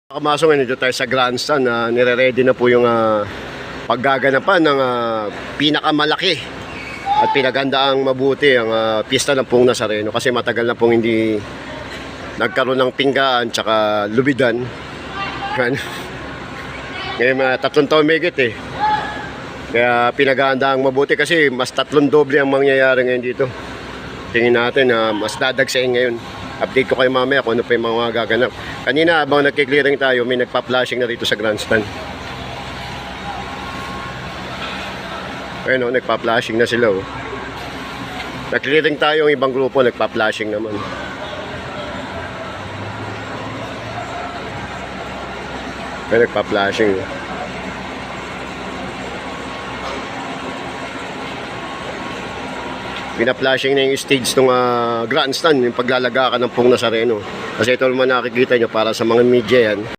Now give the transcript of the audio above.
Kamasok ngayon dito tayo sa grandstand na nire-ready na po yung paggaganapan ng pinakamalaki at pinaghandaang mabuti ang pista ng Pong Nazareno kasi matagal na pong hindi nagkaroon ng pinggaan tsaka lubidan. Ngayon 3 taon megit eh. Kaya pinaghandaang mabuti kasi mas 3 doble ang mangyayari ngayon dito. Tingin natin na mas dadagsain ngayon. Update ko kayo mamaya kung ano pa yung mga gaganap. Kanina habang nagki-clearing tayo, may nagpa-flashing na dito sa grandstand. Ayun o, nagpa-flashing na sila o. Nag-clearing tayo, yung ibang grupo nagpa-flashing naman. Ayun, nagpa-flashing o. Pina-flashing na yung stage ng grandstand, yung paglalagakan ng Pong Nazareno. Kasi ito naman nakikita nyo para sa mga media yan.